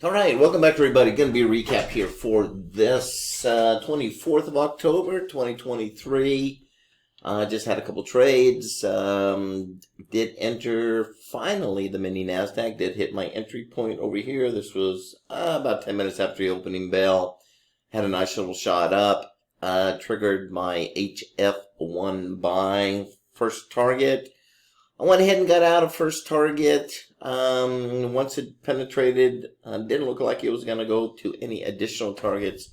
All right, welcome back, everybody. Going to be a recap here for this 24th of October, 2023. Just had a couple trades. Did enter, finally, the mini Nasdaq. Did hit my entry point over here. This was about 10 minutes after the opening bell. Had a nice little shot up. Triggered my HF1 buy. First target. I went ahead and got out of first target. Once it penetrated, didn't look like it was going to go to any additional targets.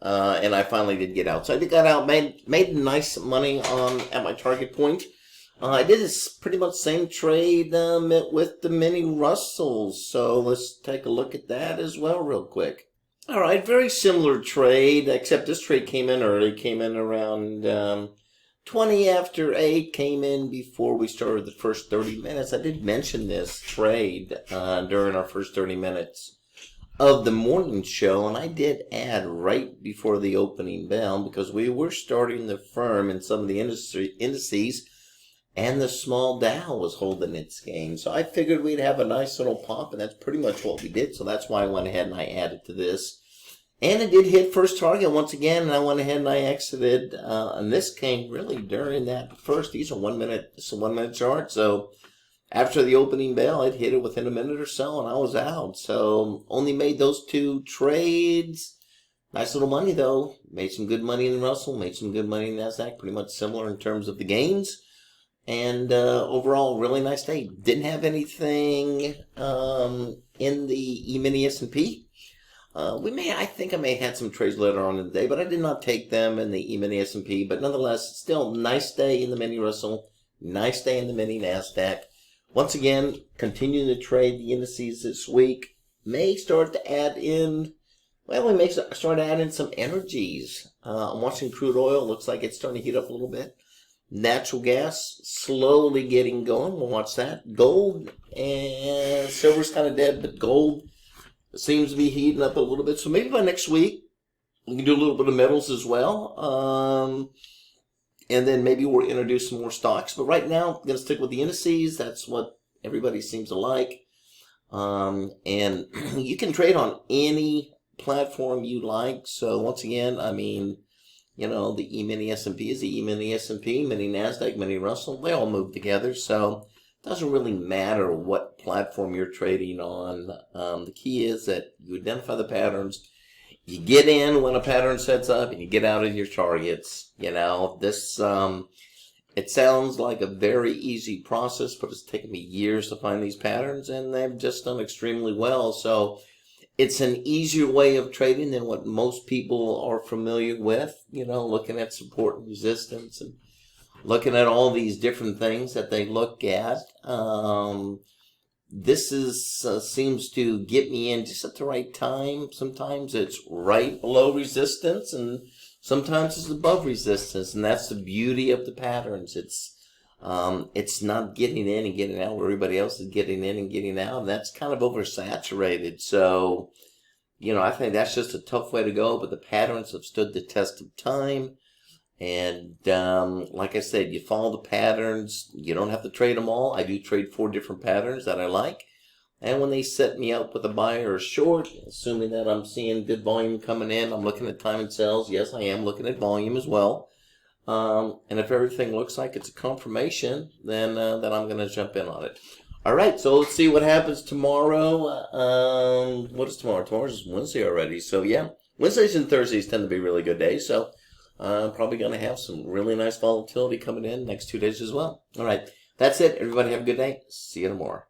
And I finally did get out. So I did get out, made nice money at my target point. I did this pretty much same trade with the mini Russells. So let's take a look at that as well real quick. All right, very similar trade, except this trade came in early, came in around 20 after 8, came in before we started the first 30 minutes. I did mention this trade during our first 30 minutes of the morning show, and I did add right before the opening bell because we were starting the firm in some of the indices, and the small Dow was holding its game. So I figured we'd have a nice little pop, and that's pretty much what we did. So that's why I went ahead and I added to this. And it did hit first target once again, and I went ahead and I exited. And this came really during that first. These are 1 minute. This is a 1 minute chart. So after the opening bell, it hit it within a minute or so, and I was out. So only made those two trades. Nice little money though. Made some good money in Russell. Made some good money in Nasdaq. Pretty much similar in terms of the gains. And overall, really nice day. Didn't have anything in the E-mini S&P. I think I may have had some trades later on in the day, but I did not take them in the E-mini S&P. But nonetheless, still nice day in the mini Russell, nice day in the mini Nasdaq. Once again, continuing to trade the indices this week. May start to add in, well, we may start to add in some energies. I'm watching crude oil. Looks like it's starting to heat up a little bit. Natural gas slowly getting going. We'll watch that. Gold and silver's kind of dead, but gold seems to be heating up a little bit. So maybe by next week, we can do a little bit of metals as well. And then maybe we'll introduce some more stocks. But right now, I'm going to stick with the indices. That's what everybody seems to like. And you can trade on any platform you like. So once again, I mean, you know, the E-mini S&P is the E-mini S&P, mini Nasdaq, mini Russell. They all move together. So it doesn't really matter what platform you're trading on. The key is that you identify the patterns. You get in when a pattern sets up, and you get out of your targets. You know, this it sounds like a very easy process, but it's taken me years to find these patterns, and they've just done extremely well. So it's an easier way of trading than what most people are familiar with. You know, looking at support and resistance and looking at all these different things that they look at. This seems to get me in just at the right time. Sometimes it's right below resistance, and sometimes it's above resistance, and that's the beauty of the patterns. It's not getting in and getting out where everybody else is getting in and getting out, and that's kind of oversaturated. So, you know, I think that's just a tough way to go, but the patterns have stood the test of time. And like I said, you follow the patterns. You don't have to trade them all. I do trade 4 different patterns that I like. And when they set me up with a buy or a short, assuming that I'm seeing good volume coming in, I'm looking at time and sales. Yes, I am looking at volume as well. And if everything looks like it's a confirmation, then I'm going to jump in on it. All right, so let's see what happens tomorrow. What is tomorrow? Tomorrow's Wednesday already. So, yeah, Wednesdays and Thursdays tend to be really good days. So probably going to have some really nice volatility coming in next 2 days as well. All right. That's it. Everybody have a good day. See you tomorrow.